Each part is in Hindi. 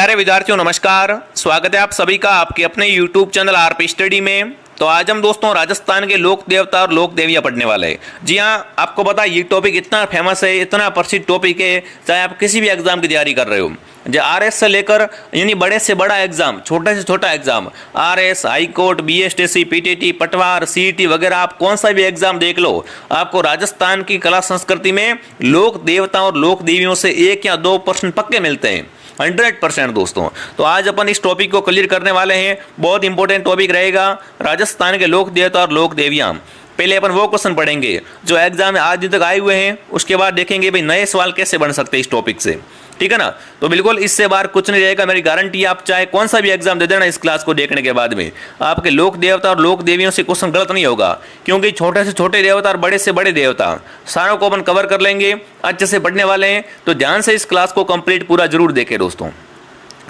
प्यारे विद्यार्थियों नमस्कार। स्वागत है आप सभी का आपके अपने YouTube चैनल आरपी स्टडी में। तो आज हम दोस्तों राजस्थान के लोक देवता और लोक देवियां पढ़ने वाले हैं। जी हाँ, आपको पता है ये टॉपिक इतना फेमस है, इतना प्रसिद्ध टॉपिक है, चाहे आप किसी भी एग्जाम की तैयारी कर रहे हो, जो आरएस से लेकर यानी बड़े से बड़ा एग्जाम, छोटे से छोटा exam, RS, high court, BSTC, PTT, पटवार, सीईटी वगैरह, आप कौन सा भी एग्जाम देख लो, आपको राजस्थान की कला संस्कृति में लोक देवता और लोक देवियों से 1 या 2 प्रश्न पक्के मिलते हैं, 100% दोस्तों। तो आज अपन इस टॉपिक को क्लियर करने वाले हैं। बहुत इंपॉर्टेंट टॉपिक रहेगा, राजस्थान के लोक देवता और लोक देवियां। पहले अपन वो क्वेश्चन पढ़ेंगे जो एग्जाम में आज दिन तक आए हुए हैं, उसके बाद देखेंगे भाई नए सवाल कैसे बन सकते हैं इस टॉपिक से, ठीक है ना। तो बिल्कुल इससे बाहर कुछ नहीं रहेगा, मेरी गारंटी है। आप चाहे कौन सा भी एग्जाम दे देना, इस क्लास को देखने के बाद में आपके लोक देवता और लोक देवियों से क्वेश्चन गलत नहीं होगा, क्योंकि छोटे से छोटे देवता और बड़े से बड़े देवता सारों को अपन कवर कर लेंगे, अच्छे से पढ़ने वाले हैं। तो ध्यान से इस क्लास को कंप्लीट पूरा जरूर देखें दोस्तों,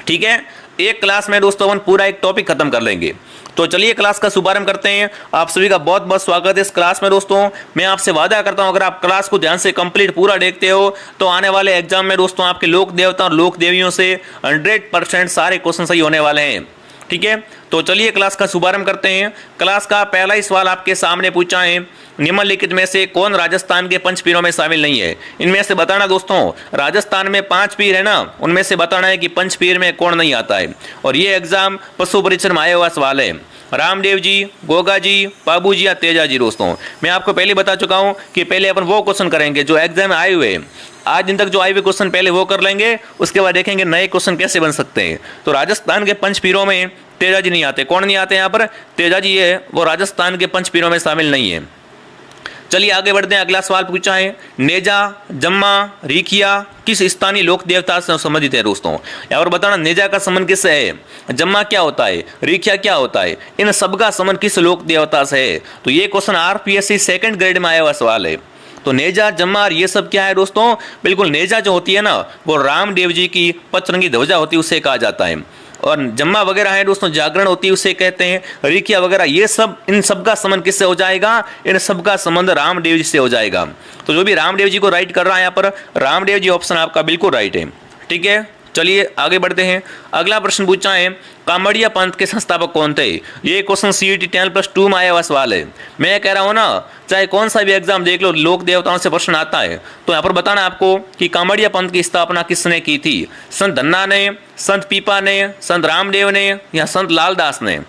ठीक है। एक क्लास में दोस्तों अपन पूरा एक टॉपिक खत्म कर लेंगे। तो चलिए क्लास का शुभारंभ करते हैं। आप सभी का बहुत बहुत स्वागत है इस क्लास में दोस्तों। मैं आपसे वादा करता हूं, अगर आप क्लास को ध्यान से कंप्लीट पूरा देखते हो तो आने वाले एग्जाम में दोस्तों आपके लोक देवता और लोक देवियों से 100% सारे क्वेश्चन सही होने वाले हैं, ठीक है। तो चलिए क्लास का शुभारंभ करते हैं। क्लास का पहला ही सवाल आपके सामने पूछा है, निम्नलिखित में से कौन राजस्थान के 5 पीरों में शामिल नहीं है। इनमें से बताना दोस्तों, राजस्थान में 5 पीर है ना, उनमें से बताना है कि 5 पीर में कौन नहीं आता है। और ये एग्जाम पशु परीक्षण में आया हुआ सवाल है। रामदेव जी, गोगा जी, बाबू जी या तेजा जी। दोस्तों मैं आपको पहले बता चुका हूं कि पहले अपन वो क्वेश्चन करेंगे जो एग्जाम में आए हुए, आज दिन तक जो आए हुए क्वेश्चन पहले वो कर लेंगे, उसके बाद देखेंगे नए क्वेश्चन कैसे बन सकते हैं। तो राजस्थान के 5 पीरों में तेजा जी नहीं आते। कौन नहीं आते यहाँ पर? तेजा जी है वो राजस्थान के 5 पीरों में शामिल नहीं है। चलिए आगे बढ़ते हैं। अगला सवाल पूछा है, नेजा, जम्मा, रीखिया किस स्थानीय लोक देवता से संबंधित है। दोस्तों यहाँ पर बताना नेजा का संबंध किससे है, जम्मा क्या होता है, रीखिया क्या होता है, इन सबका संबंध किस लोक देवता से है। तो ये क्वेश्चन आरपीएससी 2nd ग्रेड में आया हुआ सवाल है। तो नेजा, जम्मा और ये सब क्या है दोस्तों? बिल्कुल नेजा जो होती है ना, वो रामदेव जी की पचरंगी ध्वजा होती है, उससे कहा जाता है। और जम्मा वगैरह है दोस्तों, जागरण होती है, उसे कहते हैं। रीखिया वगैरह ये सब, इन सबका संबंध किससे हो जाएगा? इन सबका संबंध रामदेव जी से हो जाएगा। तो जो भी रामदेव जी को राइट कर रहा है यहाँ पर, रामदेव जी ऑप्शन आपका बिल्कुल राइट है, ठीक है। चलिए आगे बढ़ते हैं। अगला प्रश्न पूछा है, कामड़िया पंथ के संस्थापक कौन थे। ये क्वेश्चन सीईटी 10+2 में आया हुआ सवाल है। मैं कह रहा हूं ना, चाहे कौन सा भी एग्जाम देख लो, लोक देवताओं से प्रश्न आता है। तो यहाँ पर बताना आपको कि कामड़िया पंथ की स्थापना किसने की थी, संत धन्ना ने, संत पीपा ने, संत रामदेव ने या संत लालदास ने।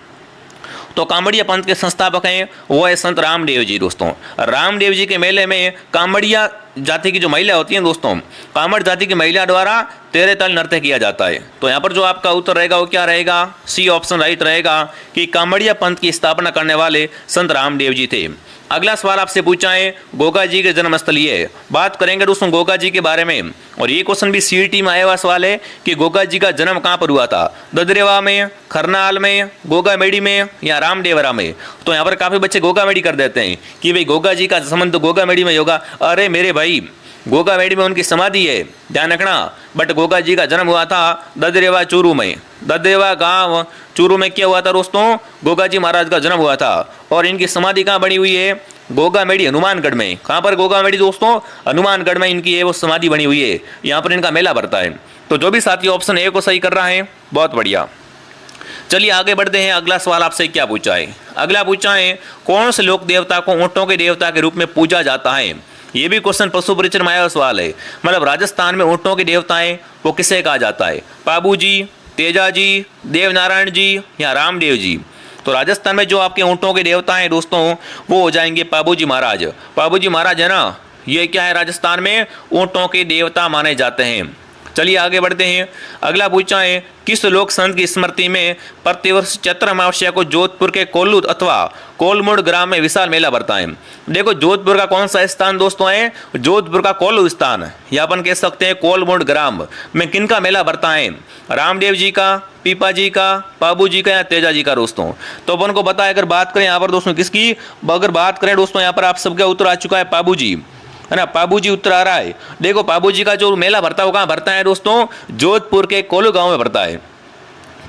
तो कामड़िया पंथ के संस्थापक हैं वो है संत रामदेव जी। दोस्तों रामदेव जी के मेले में कामड़िया जाति की जो महिला होती हैं दोस्तों, कामड़ जाति की महिला द्वारा 13 ताल नृत्य किया जाता है। तो यहाँ पर जो आपका उत्तर रहेगा वो क्या रहेगा? सी ऑप्शन राइट रहेगा कि कामड़िया पंथ की स्थापना करने वाले संत रामदेव जी थे। अगला सवाल आपसे पूछा है, गोगा जी के जन्म स्थल ये। बात करेंगे दोस्तों गोगा जी के बारे में, और ये क्वेश्चन भी सीईटी में आया हुआ सवाल है कि गोगा जी का जन्म कहाँ पर हुआ था, ददरेवा में, खरनाल में, गोगामेड़ी में या रामदेवरा में। तो यहाँ पर काफी बच्चे गोगामेड़ी कर देते हैं कि भाई गोगा जी का संबंध तो गोगामेड़ी में होगा। अरे मेरे भाई, गोगामेड़ी में उनकी समाधि है, ध्यान रखना। बट गोगा जी का जन्म हुआ था ददरेवा चूरू में। ददरेवा गांव चूरू में क्या हुआ था दोस्तों? गोगा जी महाराज का जन्म हुआ था। और इनकी समाधि कहाँ बनी हुई है? गोगामेड़ी हनुमानगढ़ में। कहाँ पर गोगामेड़ी दोस्तों? हनुमानगढ़ में इनकी है वो समाधि बनी हुई है। यहाँ पर इनका मेला भरता है। तो जो भी साथी ऑप्शन ए को सही कर रहा है, बहुत बढ़िया। चलिए आगे बढ़ते हैं। अगला सवाल आपसे क्या पूछा है? अगला पूछा है, कौन से लोक देवता को ऊंटों के देवता के रूप में पूजा जाता है। ये भी क्वेश्चन पशु परीक्षण में आया सवाल है। मतलब राजस्थान में ऊंटों के देवता है वो किसे कहा जाता है? बाबू जी, तेजा जी, देवनारायण जी या रामदेव जी। तो राजस्थान में जो आपके ऊंटों के देवता हैं दोस्तों, वो हो जाएंगे बाबू जी महाराज। बाबू जी महाराज है ना, ये क्या है, राजस्थान में ऊंटों के देवता माने जाते हैं। चलिए आगे बढ़ते हैं। अगला पूछा है, किस लोक संत की स्मृति में प्रतिवर्ष चैत्र अमावस्या को जोधपुर के कोल्लू अथवा कोलमुड़ ग्राम में विशाल मेला भरता है। देखो जोधपुर का कौन सा स्थान दोस्तों है? जोधपुर का कोल्लू स्थान, या अपन कह सकते हैं कोलमुड़ ग्राम में किन का मेला भरता है? रामदेव जी का, पीपा जी का, बाबू जी का या तेजा जी का। दोस्तों तो अपन को पता है, अगर बात करें यहाँ पर दोस्तों किसकी, अगर बात करें दोस्तों यहाँ पर आप सबका उत्तर आ चुका है बाबू जी, है ना। बाबू जी उत्तर आ रहा है। देखो बाबू जी का जो मेला भरता है वो कहाँ भरता है दोस्तों? जोधपुर के कोल्लू गांव में भरता है।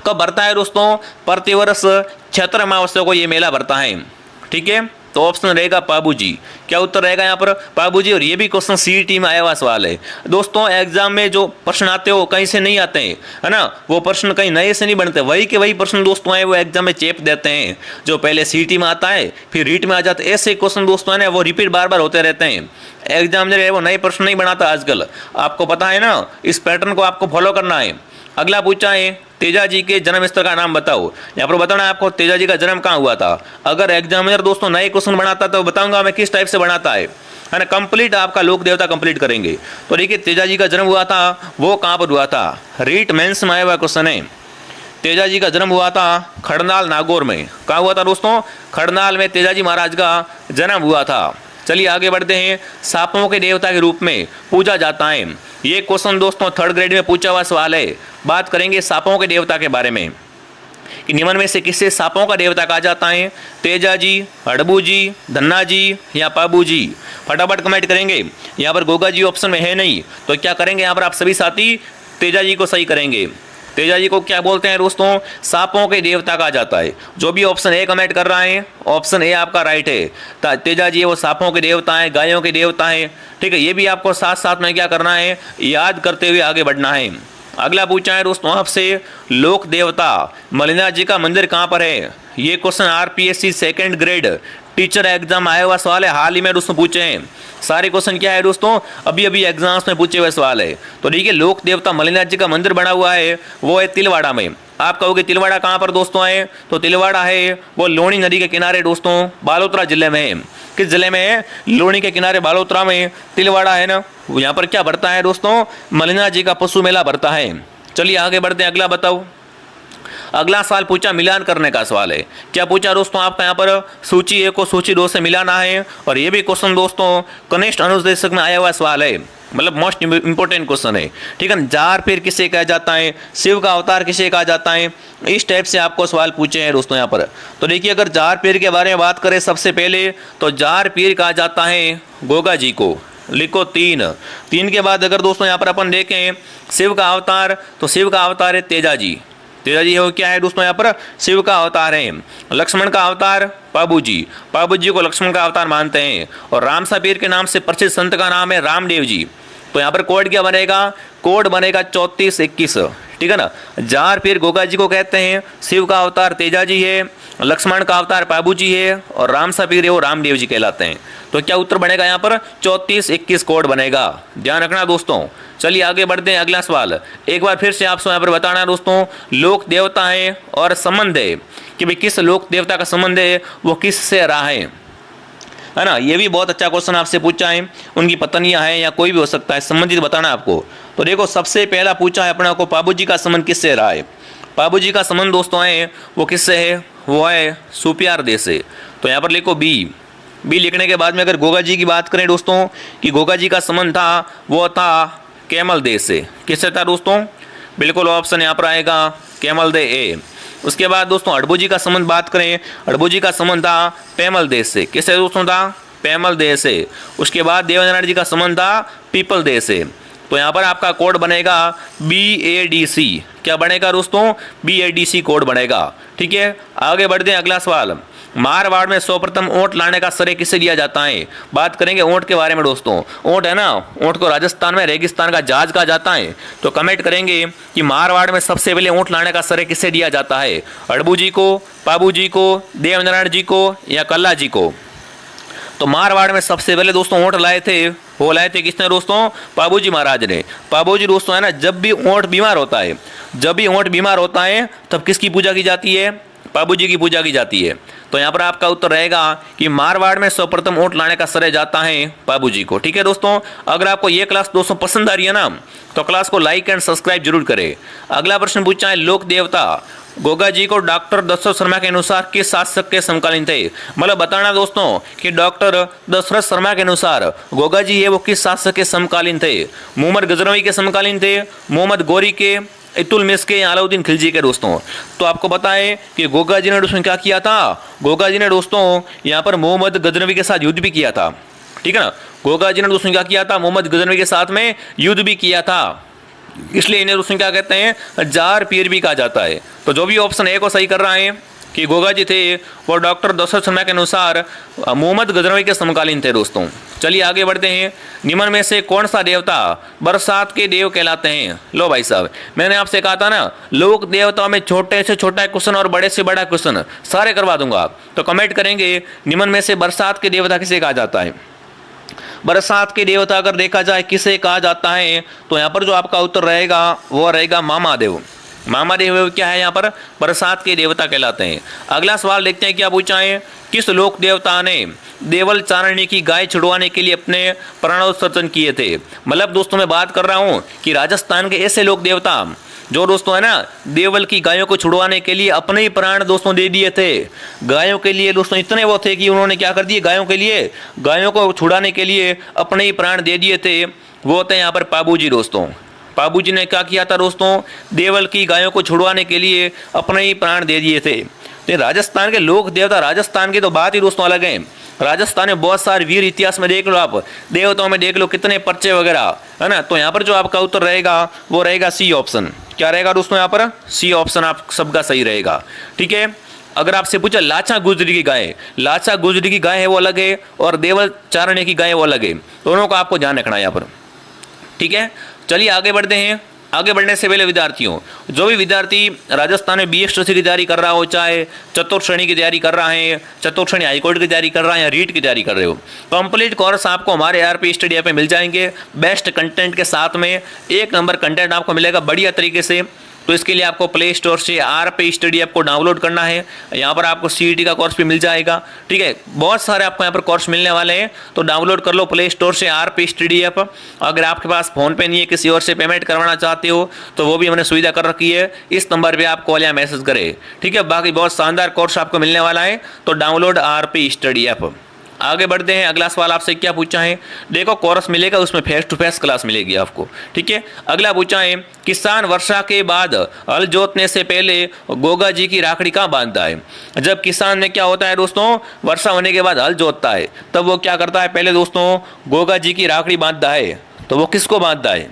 कब भरता है दोस्तों? प्रतिवर्ष चैत्र अमावस्या को ये मेला भरता है, ठीक है। तो ऑप्शन रहेगा पाबूजी। क्या उत्तर रहेगा यहाँ पर? पाबूजी। और ये भी क्वेश्चन सीईटी में आया हुआ सवाल है दोस्तों। एग्जाम में जो प्रश्न आते हो कहीं से नहीं आते हैं, है ना, वो प्रश्न कहीं नए से नहीं बनते, वही के वही प्रश्न दोस्तों है वो एग्जाम में चेप देते हैं। जो पहले सीईटी में आता है फिर रीट में आ जाते हैं, ऐसे क्वेश्चन दोस्तों है ना वो रिपीट बार बार होते रहते हैं। एग्जाम जो है वो नए प्रश्न नहीं बनाता आजकल, आपको पता है ना, इस पैटर्न को आपको फॉलो करना है। अगला पूछा है तेजाजी के जन्म स्थल का नाम बताओ। यहाँ पर बताना है आपको तेजाजी का जन्म कहाँ हुआ था। अगर एग्जामिनर दोस्तों नए क्वेश्चन बनाता तो बताऊंगा मैं किस टाइप से बनाता है ना। कंप्लीट आपका लोक देवता कंप्लीट करेंगे। तो देखिए तेजाजी का जन्म हुआ था वो कहाँ पर हुआ था, रीट मेंस में आया हुआ क्वेश्चन है। तेजाजी का जन्म हुआ था खड़नाल नागौर में। कहाँ हुआ था दोस्तों? खड़नाल में तेजाजी महाराज का जन्म हुआ था। चलिए आगे बढ़ते हैं। सांपों के देवता के रूप में पूजा जाता है। ये क्वेश्चन दोस्तों 3rd ग्रेड में पूछा हुआ सवाल है। बात करेंगे सांपों के देवता के बारे में कि निम्न में से किसे सांपों का देवता कहा जाता है? तेजाजी, हड़बूजी, धन्नाजी या पाबूजी? फटाफट कमेंट करेंगे। यहाँ पर गोगा जी ऑप्शन में है नहीं, तो क्या करेंगे यहाँ पर आप सभी साथी? तेजाजी को सही करेंगे। तेजाजी को क्या बोलते हैं दोस्तों? सांपों के देवता कहा जाता है। जो भी ऑप्शन ए कमेंट कर रहा है ऑप्शन ए आपका राइट है। तेजाजी वो सांपों के देवता है, गायों के देवता है। ठीक है, ये भी आपको साथ साथ में क्या करना है, याद करते हुए आगे बढ़ना है। अगला पूछा है दोस्तों आपसे, लोक देवता मल्लिनाथ जी का मंदिर कहाँ पर है? ये question RPSC 2nd grade teacher exam आया हुआ सवाल है, हाल ही में दोस्तों पूछे हैं। सारे क्वेश्चन क्या है दोस्तों, अभी अभी एग्जाम्स में पूछे हुए सवाल है। तो देखिए लोक देवता मल्लिनाथ जी का मंदिर बना हुआ है वो है तिलवाड़ा में। आप कहोगे तिलवाड़ा कहाँ पर दोस्तों है? तो तिलवाड़ा है वो लूणी नदी के किनारे दोस्तों बालोतरा जिले में है। किस जिले में है? लूणी के किनारे बालोतरा में तिलवाड़ा है ना। यहाँ पर क्या बढ़ता है दोस्तों? मल्लिनाथ जी का पशु मेला बढ़ता है। चलिए आगे बढ़ते हैं। अगला बताओ। अगला सवाल पूछा मिलान करने का सवाल है। क्या पूछा दोस्तों आपका यहाँ पर? सूची 1 को सूची 2 से मिलाना है। और ये भी क्वेश्चन दोस्तों कनिष्ठ अनुदेशक में आया हुआ सवाल है, मतलब मोस्ट इंपोर्टेंट क्वेश्चन है। ठीक है, जार पीर किसे कहा जाता है? शिव का अवतार किसे कहा जाता है? इस टाइप से आपको सवाल पूछे हैं दोस्तों यहाँ पर। तो देखिए अगर जार पीर के बारे में बात करें सबसे पहले तो जार पीर कहा जाता है गोगा जी को। लिखो 3 के बाद अगर दोस्तों यहाँ पर अपन देखें शिव का अवतार, तो शिव का अवतार है तेजाजी। तेजाजी हो क्या है दोस्तों यहाँ पर? शिव का अवतार है। लक्ष्मण का अवतार पाबूजी, पाबूजी को लक्ष्मण का अवतार मानते हैं। और रामसा पीर के नाम से प्रसिद्ध संत का नाम है रामदेव जी। तो यहाँ पर कोड क्या बनेगा? कोड बनेगा 3421। ठीक है ना। जार पीर गोगा जी को कहते हैं, शिव का अवतार तेजाजी है, लक्ष्मण का अवतार पाबूजी है और रामसा पीर है वो रामदेव जी कहलाते हैं। तो क्या उत्तर बनेगा यहाँ पर? 3421 कोड बनेगा, ध्यान रखना दोस्तों। चलिए आगे बढ़ते हैं। अगला सवाल एक बार फिर से आपसे यहाँ पर बताना है दोस्तों, लोक देवता है और संबंध है कि भाई किस लोक देवता का संबंध है, वो किस से रहा है ना। ये भी बहुत अच्छा क्वेश्चन आपसे पूछा है। उनकी पत्नियां हैं या कोई भी हो सकता है, संबंधित बताना आपको। तो देखो सबसे पहला पूछा है अपना को पाबूजी का संबंध किससे रहा है। पाबूजी का संबंध दोस्तों है वो किससे है? वो है सुपियार देश से। तो यहाँ पर लिखो बी लिखने के बाद में अगर गोगा जी की बात करें दोस्तों कि गोगा जी का संबंध था वो था कैमल देश से। किससे था दोस्तों? बिल्कुल ऑप्शन यहाँ पर आएगा कैमल दे ए। उसके बाद दोस्तों हड़बूजी का संबंध बात करें, हड़बूजी का संबंध था पैमल देश से। किससे दोस्तों था? पैमल देश से। उसके बाद देवनारायण जी का संबंध था पीपल देश से। तो यहाँ पर आपका कोड बनेगा BADC। क्या बनेगा दोस्तों? BADC कोड बनेगा। ठीक है, आगे बढ़ते हैं। अगला सवाल, मारवाड़ में सर्वप्रथम ऊंट लाने का श्रेय किसे दिया जाता है? बात करेंगे ऊंट के बारे में दोस्तों। ऊंट है ना, ऊंट को राजस्थान में रेगिस्तान का जहाज कहा जाता है। तो कमेंट करेंगे कि मारवाड़ में सबसे पहले ऊंट लाने का श्रेय किसे दिया जाता है? हड़बू जी को, पाबू जी को, देवनारायण जी को या कल्ला जी को? तो मारवाड़ में सबसे पहले दोस्तों ऊंट लाए थे, वो लाए थे किसने दोस्तों? पाबूजी महाराज ने। पाबूजी दोस्तों है ना, जब भी ऊंट बीमार होता है, जब भी ऊंट बीमार होता है तब किसकी पूजा की जाती है? पाबूजी की पूजा की जाती है। तो यहाँ पर आपका उत्तर रहेगा कि मारवाड़ में सर्वप्रथम ऊंट लाने का श्रेय जाता है पाबूजी को। ठीक है दोस्तों, अगर आपको ये क्लास दोस्तों पसंद आ रही है ना तो क्लास को लाइक एंड सब्सक्राइब जरूर करें। अगला प्रश्न पूछा है, लोक देवता गोगा जी को डॉक्टर दशरथ शर्मा के अनुसार किस शासक के समकालीन थे? मतलब बताना दोस्तों कि डॉक्टर दशरथ शर्मा के अनुसार गोगा जी है वो किस शासक के समकालीन थे? मोहम्मद गजनवी के समकालीन थे, मोहम्मद गोरी के, इतुलमिश के, अलाउद्दीन खिलजी के दोस्तों? तो आपको पता है कि गोगा जी ने दोस्तों क्या किया था? गोगा जी ने दोस्तों यहाँ पर मोहम्मद गजनवी के साथ युद्ध भी किया था। ठीक है ना, गोगा जी ने दोस्तों क्या किया था? मोहम्मद गजनवी के साथ में युद्ध भी किया था, इसलिए इन्हें दोस्तों क्या कहते हैं? जार पीर भी कहा जाता है। तो जो भी ऑप्शन ए को सही कर रहा है कि गोगा जी थे वो डॉक्टर दशरथ शर्मा के अनुसार मोहम्मद गजनवी के समकालीन थे दोस्तों। चलिए आगे बढ़ते हैं। निम्न में से कौन सा देवता बरसात के देव कहलाते हैं? लो भाई साहब, मैंने आपसे कहा था ना, लोक देवताओं में छोटे से छोटा क्वेश्चन और बड़े से बड़ा क्वेश्चन सारे करवा दूंगा। तो कमेंट करेंगे निम्न में से बरसात के देवता किसे कहा जाता है? बरसात के देवता अगर देखा जाए किसे कहा जाता है, तो यहाँ पर जो आपका उत्तर रहेगा वो रहेगा मामादेव। मामादेव क्या है? यहाँ पर बरसात के देवता कहलाते हैं। अगला सवाल देखते हैं क्या पूछा है। किस लोक देवता ने देवल चारणी की गाय छुड़वाने के लिए अपने प्राणोत्सर्जन किए थे? मतलब दोस्तों मैं बात कर रहा हूँ कि राजस्थान के ऐसे लोक देवता जो दोस्तों है ना, देवल की गायों को छुड़वाने के लिए अपने ही प्राण दोस्तों दे दिए थे। गायों के लिए दोस्तों इतने वो थे कि उन्होंने क्या कर दिए, गायों को छुड़ाने के लिए अपने ही प्राण दे दिए थे। वो होते हैं यहाँ पर पाबू जी दोस्तों। पाबू जी ने क्या किया था दोस्तों? देवल की गायों को छुड़वाने के लिए अपने ही प्राण दे दिए थे। तो राजस्थान के लोक देवता, राजस्थान की तो बात ही दोस्तों अलग है। राजस्थान में बहुत सारे वीर इतिहास में देख लो, आप देवताओं में देख लो कितने पर्चे वगैरह है ना। तो यहाँ पर जो आपका उत्तर रहेगा वो रहेगा सी ऑप्शन। क्या रहेगा दोस्तों? यहाँ पर सी ऑप्शन आप सबका सही रहेगा। ठीक है। अगर आपसे पूछा लाचा गुजरी की गाय, लाचा गुजरी की गाय है वो अलग है और देवल चारणे की गाय वो अलग है। दोनों को आपको ध्यान रखना है यहाँ पर। ठीक है। चलिए आगे बढ़ते हैं। आगे बढ़ने से पहले विद्यार्थियों, जो भी विद्यार्थी राजस्थान में BSTC की तैयारी कर रहा हो, चाहे चतुर्थ श्रेणी की तैयारी कर रहा है, चतुर्थ श्रेणी हाईकोर्ट की तैयारी कर रहा है या रीट की तैयारी कर रहे हो, कंप्लीट कोर्स आपको हमारे ARP स्टडी ऐप पे मिल जाएंगे। बेस्ट कंटेंट के साथ में 1 नंबर कंटेंट आपको मिलेगा बढ़िया तरीके से। तो इसके लिए आपको प्ले स्टोर से ARP स्टडी ऐप को डाउनलोड करना है। यहाँ पर आपको CET का कोर्स भी मिल जाएगा। ठीक है, बहुत सारे आपको यहाँ पर कोर्स मिलने वाले हैं। तो डाउनलोड कर लो प्ले स्टोर से ARP स्टडी ऐप। अगर आपके पास फोन पे नहीं है, किसी और से पेमेंट करवाना चाहते हो, तो वो भी हमने सुविधा कर रखी है। इस नंबर पर आप कॉल या मैसेज करें। ठीक है, बाकी बहुत शानदार कोर्स आपको मिलने वाला है। तो डाउनलोड ARP स्टडी ऐप। आगे बढ़ते हैं। अगला सवाल आपसे क्या पूछा है? देखो कोर्स मिलेगा, उसमें फेस टू फेस क्लास मिलेगी आपको। ठीक है। अगला पूछा है, किसान वर्षा के बाद हल जोतने से पहले गोगा जी की राखड़ी कहाँ बांधता है? जब किसान ने क्या होता है दोस्तों, वर्षा होने के बाद हल जोतता है, तब वो क्या करता है? पहले दोस्तों गोगा जी की राखड़ी बांधता है। तो वो किसको बांधता है?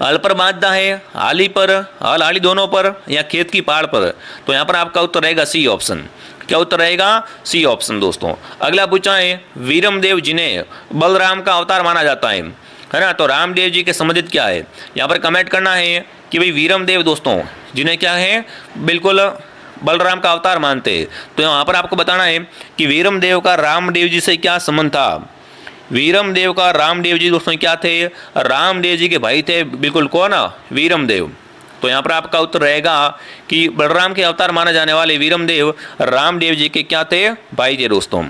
हल पर बांधता है, हाली पर, हल हाली दोनों पर, या खेत की पाड़ पर? तो यहाँ पर आपका उत्तर रहेगा सी ऑप्शन। क्या उत्तर रहेगा? सी ऑप्शन दोस्तों। अगला पूछा है, वीरमदेव जिन्हें बलराम का अवतार माना जाता है ना, तो रामदेव जी के संबंधित क्या है? यहाँ पर कमेंट करना है कि भाई वीरमदेव दोस्तों जिन्हें क्या है, बिल्कुल बलराम का अवतार मानते हैं। तो यहाँ पर आपको बताना है कि वीरमदेव का रामदेव जी से क्या संबंध था। वीरमदेव का रामदेव जी दोस्तों क्या थे? रामदेव जी के भाई थे। बिल्कुल कौन? वीरमदेव। तो यहाँ पर आपका उत्तर रहेगा कि बलराम के अवतार माने जाने वाले वीरमदेव रामदेव जी के क्या थे? भाई थे दोस्तों।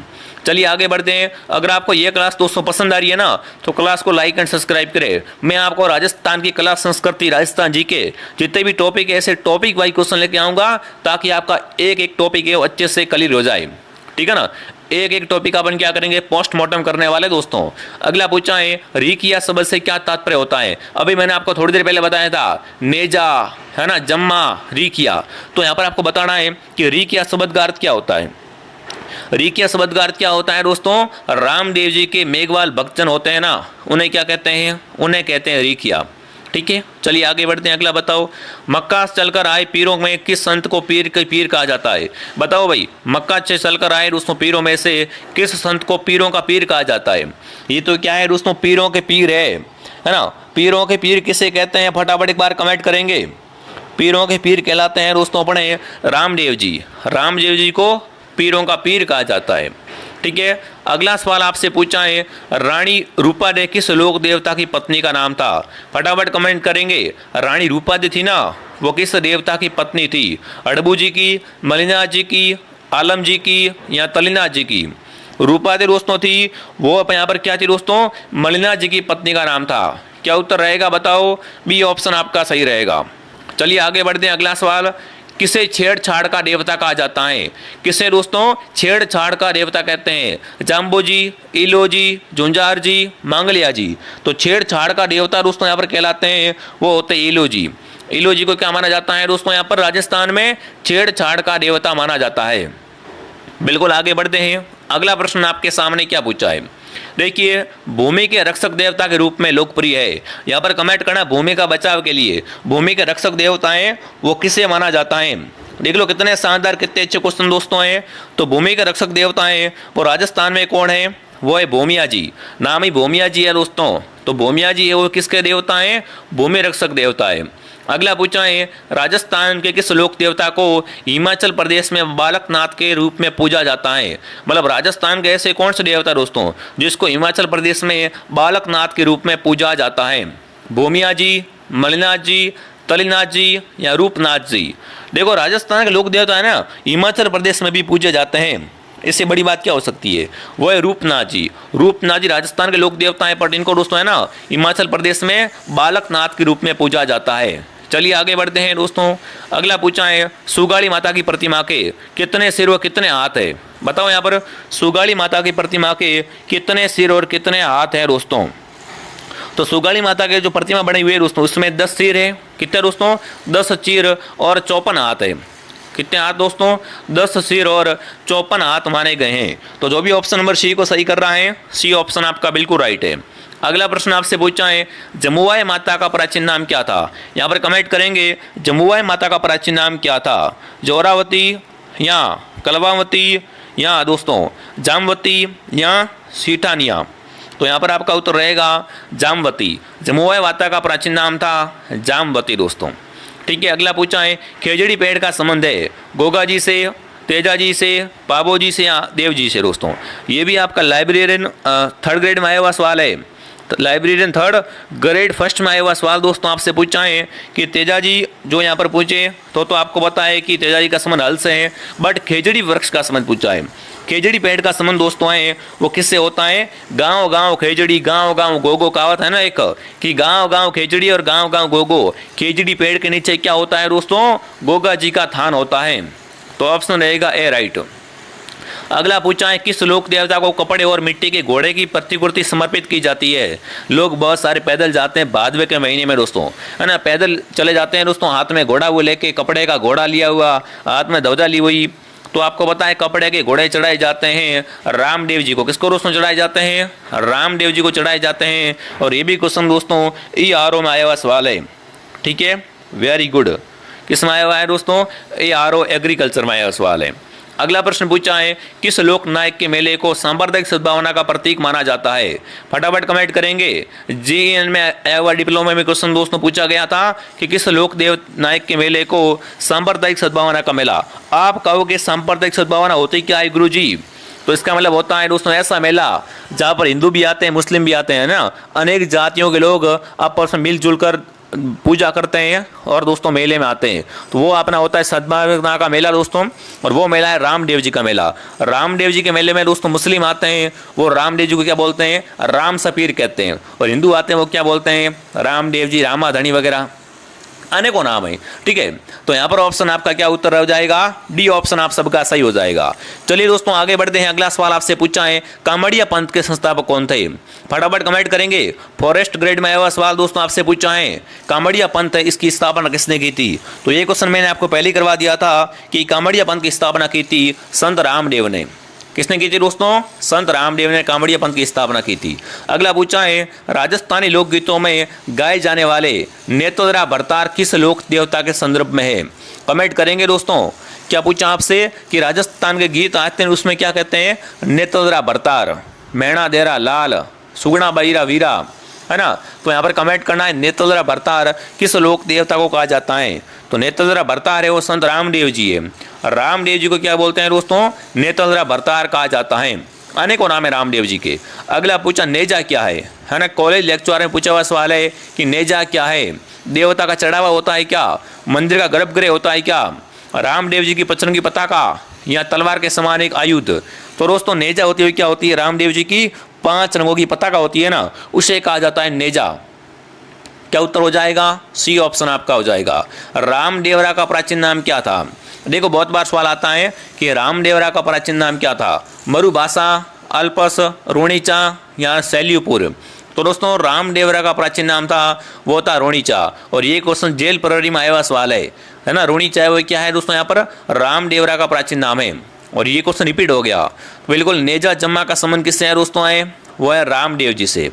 चलिए आगे बढ़ते हैं। अगर आपको ये क्लास दोस्तों पसंद आ रही है ना, तो क्लास को लाइक एंड सब्सक्राइब करें। मैं आपको राजस्थान की कला संस्कृति, राजस्थान जी के जितने भी टॉपिक है, ऐसे टॉपिक वाइज क्वेश्चन लेके आऊँगा, ताकि आपका एक एक टॉपिक है वो अच्छे से क्लियर हो जाए। ठीक है ना। एक एक टॉपिक अपन क्या करेंगे, पोस्टमार्टम करने वाले दोस्तों। अगला पूछा है, रिकिया शब्द से क्या तात्पर्य होता है? अभी मैंने आपको थोड़ी देर पहले बताया था, नेजा है ना, जम्मा, रिकिया। तो यहाँ पर आपको बताना है कि रिकिया शब्द का अर्थ क्या होता है। रिकिया शब्द का अर्थ क्या होता है दोस्तों? रामदेव जी के मेघवाल भक्तजन होते हैं ना, उन्हें क्या कहते हैं? उन्हें कहते हैं रिकिया। ठीक है। चलिए आगे बढ़ते हैं। अगला बताओ, मक्का से चलकर आए पीरों में किस संत को पीर कहा जाता है? बताओ भाई, मक्का से चलकर आए दोस्तों पीरों में से किस संत को पीरों का पीर कहा जाता है? ये तो क्या है दोस्तों, पीरों के पीर है ना। पीरों के पीर किसे कहते हैं? फटाफट एक बार कमेंट करेंगे। पीरों के पीर कहलाते हैं दोस्तों अपने रामदेव जी। रामदेव जी को पीरों का पीर कहा जाता है। ठीक है। अगला सवाल आपसे पूछा है, रानी रूपादे किस लोक देवता की पत्नी का नाम था? फटाफट कमेंट करेंगे। रानी रूपादे थी ना, वो किस देवता की पत्नी थी? अड़बू जी की, मलिनाथ जी की, आलम जी की, या तलिनाथ जी की? रूपादे दोस्तों थी वो यहाँ पर क्या थी दोस्तों? मलिनाथ जी की पत्नी का नाम था। क्या उत्तर रहेगा बताओ? बी ऑप्शन आपका सही रहेगा। चलिए आगे बढ़ते हैं। अगला सवाल, किसे छेड़छाड़ का देवता कहा जाता है? किसे दोस्तों छेड़छाड़ का देवता कहते हैं? जाम्बो जी, इलो जी, झुंझार जी, मांगलिया जी? तो छेड़छाड़ का देवता दोस्तों यहाँ पर कहलाते हैं वो होते हैं इलो जी। इलो जी को क्या माना जाता है दोस्तों? यहाँ पर राजस्थान में छेड़छाड़ का देवता माना जाता है। बिल्कुल आगे बढ़ते हैं। अगला प्रश्न आपके सामने क्या पूछा है? देखिए भूमि के रक्षक देवता के रूप में लोकप्रिय है। यहाँ पर कमेंट करना भूमि का बचाव के लिए भूमि के रक्षक देवता हैं वो किसे माना जाता है। देख लो कितने शानदार कितने अच्छे क्वेश्चन दोस्तों हैं। तो भूमि के रक्षक देवता हैं वो राजस्थान में कौन है, वो है भूमिया जी। नाम ही भूमिया जी है दोस्तों। तो भूमिया जी है वो किसके देवता हैं, भूमि रक्षक देवता है। अगला पूछा है राजस्थान के किस लोक देवता को हिमाचल प्रदेश में बालकनाथ के रूप में पूजा जाता है। मतलब राजस्थान के ऐसे कौन से देवता दोस्तों जिसको हिमाचल प्रदेश में बालकनाथ के रूप में पूजा जाता है। भूमिया जी, मलिनाथ जी, तलिनाथ जी या रूपनाथ जी। देखो राजस्थान के लोक देवता है ना हिमाचल प्रदेश में भी पूजे जाते हैं। इससे बड़ी बात क्या हो सकती है, वो है रूपनाथ जी। रूपनाथ जी राजस्थान के लोक देवता हैं पर इनको दोस्तों है ना हिमाचल प्रदेश में बालकनाथ के रूप में पूजा जाता है। चलिए आगे बढ़ते हैं दोस्तों। अगला पूछा है सुगाली माता की प्रतिमा के कितने सिर और कितने हाथ है। बताओ यहाँ पर सुगाली माता की प्रतिमा के कितने सिर और कितने हाथ है दोस्तों। तो सुगाली माता के जो प्रतिमा बनी हुई है दोस्तों उसमें 10 सिर है। कितने दोस्तों, 10 सिर और 54 हाथ है। कितने हाथ दोस्तों, 10 सिर और 54 हाथ माने गए हैं। तो जो भी ऑप्शन नंबर सी को सही कर रहा है, सी ऑप्शन आपका बिल्कुल राइट है। अगला प्रश्न आपसे पूछा है जमुआई माता का प्राचीन नाम क्या था। यहाँ पर कमेंट करेंगे जमुआई माता का प्राचीन नाम क्या था, जोरावती या कलवावती या दोस्तों जामवती या सीठानिया। तो यहाँ पर आपका उत्तर रहेगा जामवती। जमुआई माता का प्राचीन नाम था जामवती दोस्तों। ठीक है। अगला पूछा है खेजड़ी पेड़ का संबंध है गोगा जी से, तेजा जी से, पाबो जी से या देव जी से दोस्तों। ये भी आपका लाइब्रेरियन 3rd ग्रेड में आया हुआ सवाल है। लाइब्रेरियन 3rd ग्रेड 1st में आया हुआ सवाल दोस्तों आपसे पूछा है कि तेजा जी जो यहाँ पर पूछे तो आपको पता है कि तेजा जी का संबंध हल से है, बट खेजड़ी वृक्ष का संबंध पूछा है। खेजड़ी पेड़ का संबंध दोस्तों है वो किससे होता है, गांव गांव खेजड़ी गांव गांव गोगो कहावत है ना एक, कि गांव गांव खेजड़ी और गांव गांव गोगो। खेजड़ी पेड़ के नीचे क्या होता है दोस्तों, गोगा जी का थान होता है। तो ऑप्शन रहेगा ए राइट। अगला पूछा है किस लोक देवता को कपड़े और मिट्टी के घोड़े की प्रतिकृति समर्पित की जाती है। लोग बहुत सारे पैदल जाते हैं भादवे के महीने में दोस्तों, है ना, पैदल चले जाते हैं दोस्तों, हाथ में घोड़ा वो लेके, कपड़े का घोड़ा लिया हुआ, हाथ में ध्वजा ली हुई। तो आपको पता है कपड़े के घोड़े चढ़ाए जाते हैं रामदेव जी को। किसको दोस्तों चढ़ाए जाते हैं, रामदेव जी को चढ़ाए जाते हैं। और ये भी क्वेश्चन दोस्तों ERO में आया हुआ सवाल है। ठीक है, वेरी गुड। किस में आया हुआ है दोस्तों, ERO एग्रीकल्चर में आया हुआ सवाल है। अगला प्रश्न पूछा है किस लोक नायक के मेले को सांप्रदायिक सद्भावना का प्रतीक माना जाता है। फटाफट कमेंट करेंगे। JEN में आया हुआ डिप्लोमा में क्वेश्चन दोस्तों पूछा गया था कि किस लोक देव नायक के मेले को सांप्रदायिक सद्भावना का मेला। आप कहोगे सांप्रदायिक सद्भावना होती क्या है गुरु जी। तो इसका मतलब होता है दोस्तों ऐसा मेला जहाँ पर हिंदू भी आते हैं, मुस्लिम भी आते हैं ना, अनेक जातियों के लोग आपस में मिलजुल कर पूजा करते हैं और दोस्तों मेले में आते हैं। तो वो अपना होता है सद्भावना का मेला दोस्तों, और वो मेला है रामदेव जी का मेला। रामदेव जी के मेले में दोस्तों मुस्लिम आते हैं, वो रामदेव जी को क्या बोलते हैं, राम सपीर कहते हैं। और हिंदू आते हैं वो क्या बोलते हैं, रामदेव जी, रामाधणी वगैरह अनेकों नाम है। ठीक है, तो यहाँ पर ऑप्शन आपका क्या उत्तर हो जाएगा, डी ऑप्शन आप सबका सही हो जाएगा। चलिए दोस्तों आगे बढ़ते हैं। अगला सवाल आपसे पूछा है कामड़िया पंथ के संस्थापक कौन थे। फटाफट कमेंट करेंगे। फॉरेस्ट ग्रेड में आया हुआ सवाल दोस्तों आपसे पूछा है कामड़िया पंथ है इसकी स्थापना किसने की थी। तो ये क्वेश्चन मैंने आपको पहले करवा दिया था कि कामड़िया पंथ की स्थापना की थी संत रामदेव ने। किसने की थी दोस्तों, संत रामदेव ने कामड़िया पंथ की स्थापना की थी। अगला पूछा है राजस्थानी लोकगीतों में गाए जाने वाले नेत्रोदरा भरतार किस लोक देवता के संदर्भ में है। कमेंट करेंगे दोस्तों। क्या पूछा आपसे कि राजस्थान के गीत आते हैं उसमें क्या कहते हैं, नेत्रोदरा भरतार, मैणा देरा लाल, सुगना बहिरा वीरा, है ना। तो यहाँ पर कमेंट करना है नेत्रोदरा भरतार किस लोक देवता को कहा जाता है। तो नेत्रोदरा भरतार है वो संत रामदेव जी है। रामदेव जी को क्या बोलते हैं दोस्तों, नेत्रोदरा भरतार कहा जाता है। अनेकों नाम है रामदेव जी के। अगला पूछा नेजा क्या है ना, कॉलेज लेक्चर में पूछा हुआ सवाल है कि नेजा क्या है। देवता का चढ़ावा होता है क्या, मंदिर का गर्भगृह होता है क्या, रामदेव जी की पचन की पताका या तलवार के समान एक आयुध। तो दोस्तों नेजा होती है क्या होती है, रामदेव जी की 5 रंगों की पताका होती है ना, उसे कहा जाता है नेजा। क्या उत्तर हो जाएगा, सी ऑप्शन आपका हो जाएगा। रामदेवरा का प्राचीन नाम क्या था। देखो बहुत बार सवाल आता है कि रामदेवरा का प्राचीन नाम क्या था, मरुभाषा, अल्पस, रोणीचा या शैल्यूपुर। तो दोस्तों रामदेवरा का प्राचीन नाम था वो था रोणीचा। और ये क्वेश्चन जेल प्रहरी में आया हुआ सवाल है ना। रोणीचा वो क्या है दोस्तों, यहाँ पर रामदेवरा का प्राचीन नाम है। और ये क्वेश्चन रिपीट हो गया। बिल्कुल नेजा जम्मा का संबंध किससे है दोस्तों, है वो है रामदेव जी से।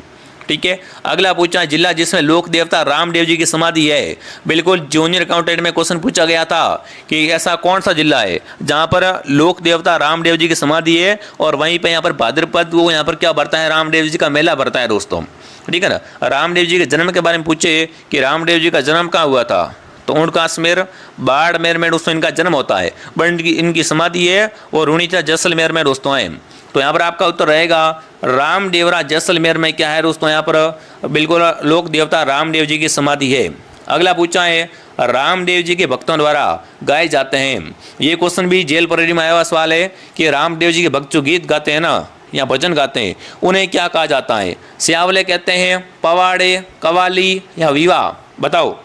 ठीक है, अगला पूछा जिला जिसमें लोक देवता रामदेव जी की समाधि है। बिल्कुल जूनियर अकाउंटेंट में क्वेश्चन पूछा गया था कि ऐसा कौन सा जिला है जहां पर लोक देवता रामदेव जी की समाधि है और वहीं पे यहाँ पर भाद्रपद वो यहाँ पर क्या भरता है, रामदेव जी का मेला भरता है दोस्तों। ठीक है ना, रामदेव जी के जन्म के बारे में पूछे कि रामदेव जी का जन्म कहाँ हुआ था, तो ऊंट काश्मीर बाड़मेर में दोस्तों इनका जन्म होता है, बट इनकी समाधि है वो रुणीचा जैसलमेर में दोस्तों है। तो यहाँ पर आपका उत्तर रहेगा रामदेवरा जैसलमेर में क्या है दोस्तों, यहाँ पर बिल्कुल लोक देवता रामदेव जी की समाधि है। अगला पूछा है रामदेव जी के भक्तों द्वारा गाए जाते हैं। ये क्वेश्चन भी जेल परेड में आया हुआ सवाल है कि रामदेव जी के भक्त जो गीत गाते हैं ना या भजन गाते हैं उन्हें क्या कहा जाता है, स्यावले कहते हैं, पवाड़े, कवाली या विवाह, बताओ।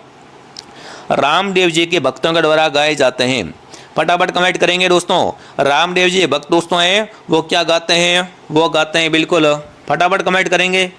रामदेव जी के भक्तों के द्वारा गाए जाते हैं। फटाफट कमेंट करेंगे दोस्तों। रामदेव जी भक्त दोस्तों हैं वो क्या गाते हैं, वो गाते हैं बिल्कुल, फटाफट कमेंट करेंगे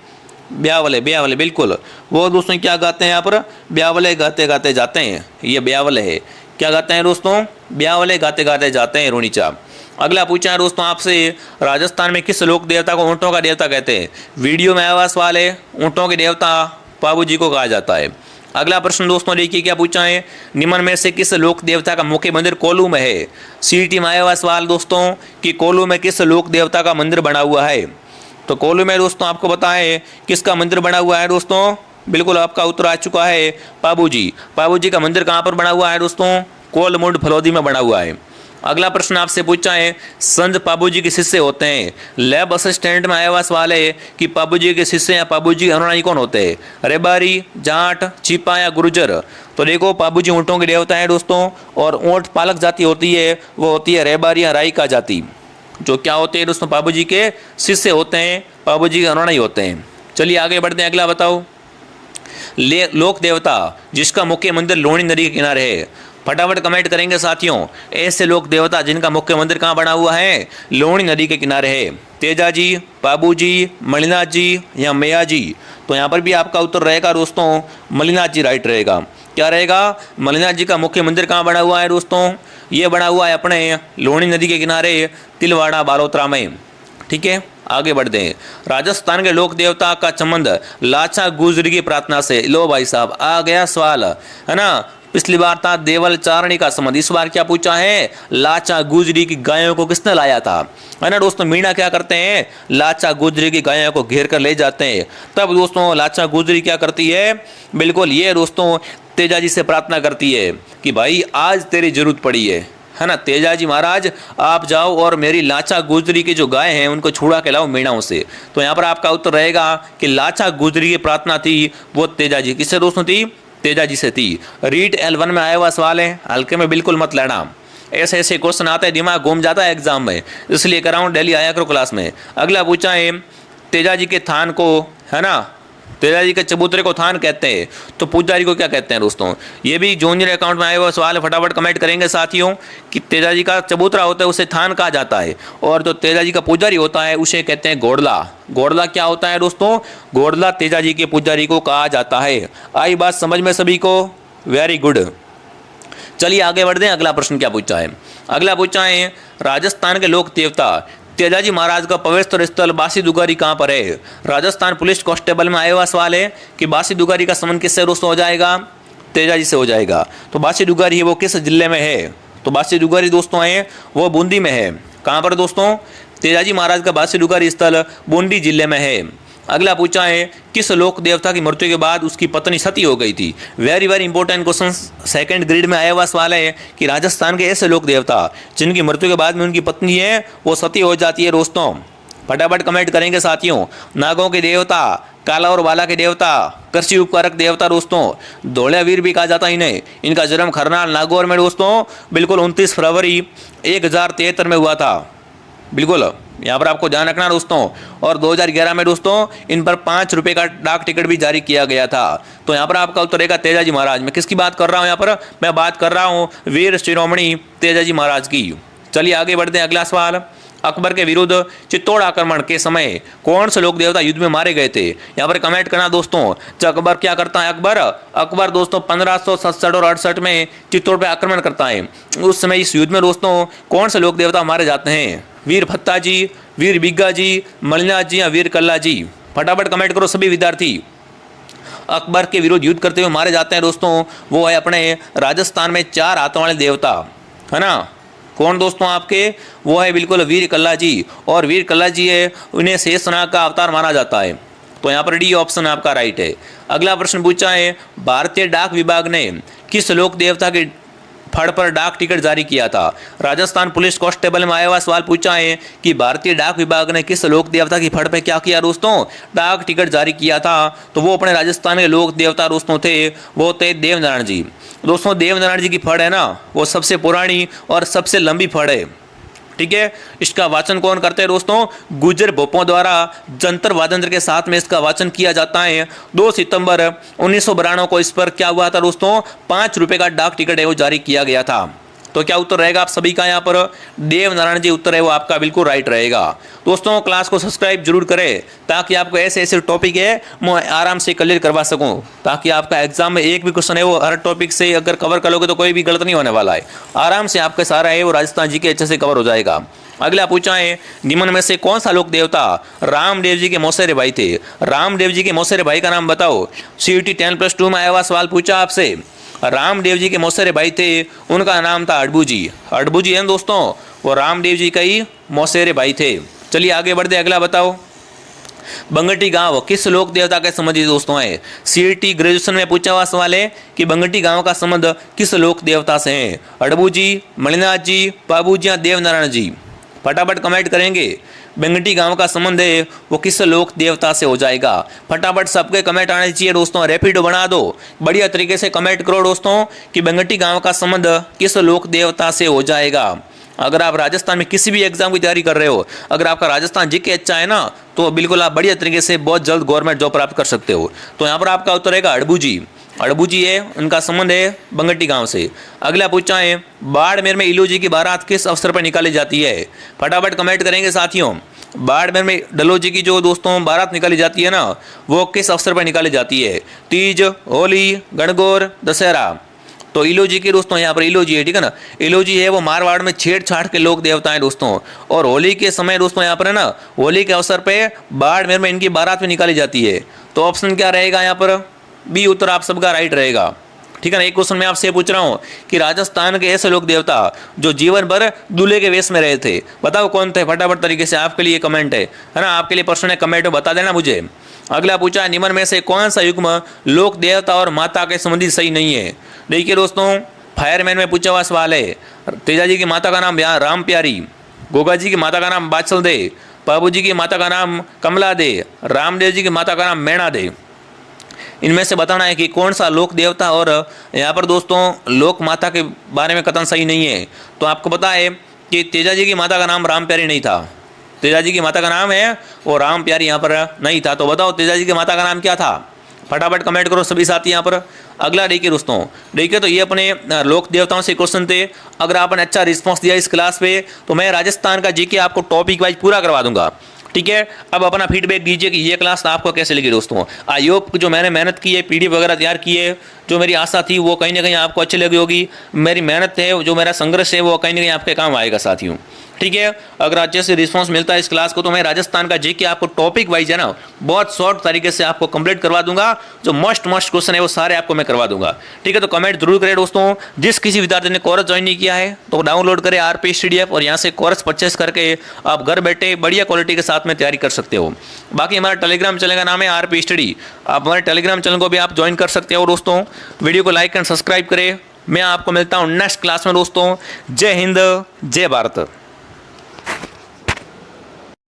ब्यावले, ब्यावले बिल्कुल वो दोस्तों क्या गाते हैं, यहाँ पर ब्यावले गाते गाते जाते हैं, ये ब्यावले है। क्या गाते हैं दोस्तों, ब्यावले गाते गाते जाते हैं रुणीचा। अगला पूछा है दोस्तों आपसे राजस्थान में किस लोक देवता को ऊँटों का देवता कहते हैं। वीडियो में आया हुआ सवाल है, ऊँटों के देवता पाबू जी को कहा जाता है। अगला प्रश्न दोस्तों देखिए क्या पूछा है, निम्न में से किस लोक देवता का मुख्य मंदिर कोल्लू में है। सीटी में आया हुआ सवाल दोस्तों कि कोल्लू में किस लोक देवता का मंदिर बना हुआ है। तो कोल्लू में दोस्तों आपको पता है किसका मंदिर बना हुआ है दोस्तों, बिल्कुल आपका उत्तर आ चुका है पाबू जी। पाबू जी का मंदिर कहाँ पर बना हुआ है दोस्तों, कोलमुंड फलोदी में बना हुआ है। अगला प्रश्न आपसे पूछा है संत पाबू जी के शिष्य होते हैं। लैब असिस्टेंट में आया हुआ सवाल है कि पाबू जी के शिष्य या पाबू जी अनुयायी कौन होते हैं, रेबारी, जाट, छिपा या गुर्जर। तो देखो पाबू जी ऊँटों के देवता है दोस्तों और ऊँट पालक जाति होती है वो होती है रेबारी या राई का जाति, जो क्या होते हैं दोस्तों पाबू जी के शिष्य होते हैं, पाबू जी के अनुयायी होते हैं। चलिए आगे बढ़ते हैं, अगला बताओ। लोक देवता जिसका मुख्य मंदिर लोणी नदी के किनारे है। फटाफट कमेंट करेंगे साथियों, ऐसे लोक देवता जिनका मुख्य मंदिर कहाँ बना हुआ है, लोणी नदी के किनारे है। तेजा जी, बाबू जी, मणिनाथ जी या मैया जी। तो यहाँ पर भी आपका उत्तर रहेगा दोस्तों मणिनाथ जी राइट रहेगा। क्या रहेगा, मणिनाथ जी का मुख्य मंदिर कहाँ बना हुआ है दोस्तों, ये बना हुआ है अपने लोणी नदी के किनारे तिलवाड़ा बालोतरा में। ठीक है, आगे बढ़ते हैं। राजस्थान के लोक देवता का संबंध लाचा गुजरी की प्रार्थना से। लो भाई साहब आ गया सवाल, है ना। पिछली बार था देवल चारणी का संबंध, इस बार क्या पूछा है, लाचा गुजरी की गायों को किसने लाया था, है ना दोस्तों। मीणा क्या करते हैं, लाचा गुजरी की गायों को घेर कर ले जाते हैं। तब दोस्तों लाचा गुजरी क्या करती है, बिल्कुल ये दोस्तों तेजा जी से प्रार्थना करती है कि भाई आज तेरी जरूरत पड़ी है ना। तेजा जी महाराज आप जाओ और मेरी लाचा गुजरी की जो गाय हैं उनको छुड़ा के लाओ मीणाओं से। तो यहाँ पर आपका उत्तर रहेगा कि लाचा गुजरी की प्रार्थना थी वो तेजा जी किससे दोस्तों थी, तेजा जी से थी। रीट L1 में आया हुआ सवाल है, हल्के में बिल्कुल मत लेना, ऐसे ऐसे क्वेश्चन आते हैं दिमाग घूम जाता है एग्जाम में, इसलिए कराऊँ डेली आया करो क्लास में। अगला पूछा है तेजा जी के थान को, है ना, तेजा जी के चबूतरे को थान कहते हैं, तो पुजारी को क्या कहते हैं दोस्तों। ये भी जूनियर अकाउंट में आया हुआ सवाल है, फटाफट कमेंट करेंगे साथियों कि तेजा जी का चबूतरा होता है उसे थान कहा जाता है और जो तेजा जी का पुजारी होता है उसे कहते हैं घोड़ला। घोड़ला क्या होता है दोस्तों, घोड़ला तेजा जी के पुजारी को कहा जाता है। आई बात समझ में सभी को, वेरी गुड। चलिए आगे बढ़ते हैं, अगला प्रश्न क्या पूछा है। अगला पूछा है राजस्थान के लोक देवता तेजाजी महाराज का पवित्र स्थल बासी दुगारी कहाँ पर है। राजस्थान पुलिस कांस्टेबल में आया हुआ सवाल है कि बासी दुगारी का संबंध किससे दोस्तों हो जाएगा, तेजाजी से हो जाएगा। तो बासी दुगारी है वो किस जिले में है, तो बासी दुगारी दोस्तों है वो बूंदी में है। कहाँ पर दोस्तों, तेजाजी महाराज का बासी दुगारी स्थल बूंदी जिले में है। अगला पूछा है किस लोक देवता की मृत्यु के बाद उसकी पत्नी सती हो गई थी। Very very important question, second grade में आया हुआ सवाल है कि राजस्थान के ऐसे लोक देवता जिनकी मृत्यु के बाद में उनकी पत्नी है वो सती हो जाती है दोस्तों। फटाफट कमेंट करेंगे साथियों। नागों के देवता, काला और बाला के देवता, कृषि उपकारक देवता दोस्तों, धौलावीर भी कहा जाता है इन्हें। इनका जन्म खरनाल नागौर में दोस्तों बिल्कुल 29 फरवरी 1073 में हुआ था। बिल्कुल यहाँ पर आपको ध्यान रखना दोस्तों। और 2011 में दोस्तों इन पर 5 रुपये का डाक टिकट भी जारी किया गया था। तो यहाँ पर आपका उत्तर रहेगा तेजाजी महाराज। मैं किसकी बात कर रहा हूँ, यहाँ पर मैं बात कर रहा हूँ वीर शिरोमणि तेजाजी महाराज की। चलिए आगे बढ़ते हैं, अगला सवाल। अकबर के विरुद्ध चित्तौड़ आक्रमण के समय कौन से लोक देवता युद्ध में मारे गए थे। यहाँ पर कमेंट करना दोस्तों। अकबर क्या करता है, अकबर दोस्तों 1567 और 68 में चित्तौड़ पे आक्रमण करता है। उस समय इस युद्ध में दोस्तों कौन से लोक देवता मारे जाते हैं, वीर भत्ता जी, वीर बिग्गा जी, मणिनाथ जी या वीर कल्ला जी? फटाफट कमेंट करो सभी विद्यार्थी। अकबर के विरुद्ध युद्ध करते हुए मारे जाते हैं दोस्तों, वो है अपने राजस्थान में 4 हाथों वाले देवता, है ना। कौन दोस्तों आपके? वो है बिल्कुल वीर कल्ला जी, और वीर कल्ला जी है, उन्हें शेषनाग का अवतार माना जाता है। तो यहाँ पर डी ऑप्शन आपका राइट है। अगला प्रश्न पूछा है, भारतीय डाक विभाग ने किस लोक देवता के फड़ पर डाक टिकट जारी किया था? राजस्थान पुलिस कांस्टेबल में आया हुआ सवाल पूछा है कि भारतीय डाक विभाग ने किस लोक देवता की फड़ पर क्या किया दोस्तों? डाक टिकट जारी किया था। तो वो अपने राजस्थान के लोक देवता दोस्तों थे, वो थे देवनारायण जी। दोस्तों देवनारायण जी की फड़ है ना, वो सबसे पुरानी और सबसे लंबी फड़ है, ठीक है। इसका वाचन कौन करते हैं दोस्तों? गुजर भोपों द्वारा जंतर वादंत्र के साथ में इसका वाचन किया जाता है। 2 सितंबर 1992 को इस पर क्या हुआ था दोस्तों? 5 रुपए का डाक टिकट है वो जारी किया गया था। तो क्या उत्तर रहेगा आप सभी का? यहाँ पर देवनारायण जी उत्तर है वो आपका बिल्कुल राइट रहेगा। दोस्तों क्लास को सब्सक्राइब जरूर करें ताकि आपको ऐसे ऐसे टॉपिक है मैं आराम से क्लियर करवा सकूं, ताकि आपका एग्जाम में एक भी क्वेश्चन है वो हर टॉपिक से अगर कवर कर लोगे तो कोई भी गलत नहीं होने वाला है। आराम से आपका सारा है वो राजस्थान जी के अच्छे से कवर हो जाएगा। अगला पूछा है, निम्न में से कौन सा लोक देवता रामदेव जी के मौसेरे भाई थे? रामदेव जी के मौसेरे भाई का नाम बताओ। CET 10+2 में आया हुआ सवाल पूछा आपसे। रामदेव जी के मौसेरे भाई थे, उनका नाम था अड़बू जी। अड़बू जी हैं दोस्तों, वो रामदेव जी का ही मौसेरे भाई थे। चलिए आगे बढ़ते, अगला बताओ। बंगटी गांव किस लोक देवता के संबंधी दोस्तों है? CET ग्रेजुएशन में पूछा हुआ सवाल है कि बंगटी गांव का संबंध किस लोक देवता से है? अड़बू जी, मणिनाथ जी, बाबू जी या देवनारायण जी? फटाफट कमेंट करेंगे। बंगटी गांव का संबंध है वो किस लोक देवता से हो जाएगा? फटाफट सबके कमेंट आने चाहिए दोस्तों, रैपिड बना दो, बढ़िया तरीके से कमेंट करो दोस्तों कि बंगटी गांव का संबंध किस लोक देवता से हो जाएगा। अगर आप राजस्थान में किसी भी एग्जाम की तैयारी कर रहे हो, अगर आपका राजस्थान जीके अच्छा है ना, तो बिल्कुल आप बढ़िया तरीके से बहुत जल्द गवर्नमेंट जॉब प्राप्त कर सकते हो। तो यहाँ पर आपका उत्तर रहेगा अड़बू जी। अड़बू जी है, उनका संबंध है बंगटी गांव से। अगला पूछा है, बाड़मेर में इलू जी की बारात किस अवसर पर निकाली जाती है? फटाफट कमेंट करेंगे साथियों। बाड़मेर में डलो जी की जो दोस्तों बारात निकाली जाती है ना, वो किस अवसर पर निकाली जाती है? तीज, होली, गणगौर, दशहरा? तो इलो जी के दोस्तों यहाँ पर इलो जी है, ठीक है ना। इलो जी है वो मारवाड़ में छेड़छाड़ के लोक देवता है दोस्तों, और होली के समय दोस्तों यहाँ पर है ना, होली के अवसर पे बाड़मेर में इनकी बारात में निकाली जाती है। तो ऑप्शन क्या रहेगा यहाँ पर? बी उत्तर आप सबका राइट रहेगा, ठीक है ना। एक क्वेश्चन मैं आपसे पूछ रहा हूँ कि राजस्थान के ऐसे लोक देवता जो जीवन भर दूल्हे के वेश में रहे थे, बताओ कौन थे? फटाफट तरीके से आपके लिए कमेंट है ना, आपके लिए प्रश्न है, कमेंट में बता देना मुझे। अगला पूछा है, निम्न में से कौन सा युग्म लोक देवता और माता के संबंधी सही नहीं है? देखिए दोस्तों, फायरमैन में पूछा हुआ सवाल है। तेजा जी की माता का नाम राम प्यारी, गोगा जी की माता का नाम बादशाह दे, बाबू जी की माता का नाम कमला दे, रामदेव जी की माता का नाम मैणा दे। इनमें से बताना है कि कौन सा लोक देवता और यहाँ पर दोस्तों लोक माता के बारे में कथन सही नहीं है। तो आपको पता है कि तेजा जी की माता का नाम राम प्यारी नहीं था। तेजा जी की माता का नाम है वो राम प्यारी यहाँ पर नहीं था। तो बताओ तेजा जी की माता का नाम क्या था? फटाफट कमेंट करो सभी साथी यहाँ पर। अगला देखिए दोस्तों, देखिए तो ये अपने लोक देवताओं से क्वेश्चन थे। अगर आपने अच्छा रिस्पॉन्स दिया इस क्लास पे तो मैं राजस्थान का जीके आपको टॉपिक वाइज पूरा करवा दूंगा, ठीक है। अब अपना फीडबैक दीजिए कि ये क्लास आपको कैसे लगी दोस्तों। आई होप जो मैंने मेहनत की है, PDF वगैरह तैयार की है, जो मेरी आशा थी वो कहीं ना कहीं आपको अच्छी लगी होगी। मेरी मेहनत है, जो मेरा संघर्ष है वो कहीं ना कहीं आपके काम आएगा साथियों, ठीक है। अगर अच्छे से रिस्पांस मिलता है इस क्लास को तो मैं राजस्थान का जीके आपको टॉपिक वाइज है ना बहुत शॉर्ट तरीके से आपको कंप्लीट करवा दूंगा। जो मस्ट क्वेश्चन है वो सारे आपको मैं करवा दूंगा, ठीक है। तो कमेंट जरूर करें दोस्तों। जिस किसी विद्यार्थी ने कोर्स ज्वाइन नहीं किया है तो डाउनलोड करें RP Study ऐप और यहाँ से कोर्स परचेस करके आप घर बैठे बढ़िया क्वालिटी के साथ में तैयारी कर सकते हो। बाकी हमारा टेलीग्राम चैनल का नाम है RP Study, आप हमारे टेलीग्राम चैनल को भी आप ज्वाइन कर सकते हो दोस्तों। वीडियो को लाइक एंड सब्सक्राइब करें। मैं आपको मिलता हूँ नेक्स्ट क्लास में दोस्तों। जय हिंद, जय भारत।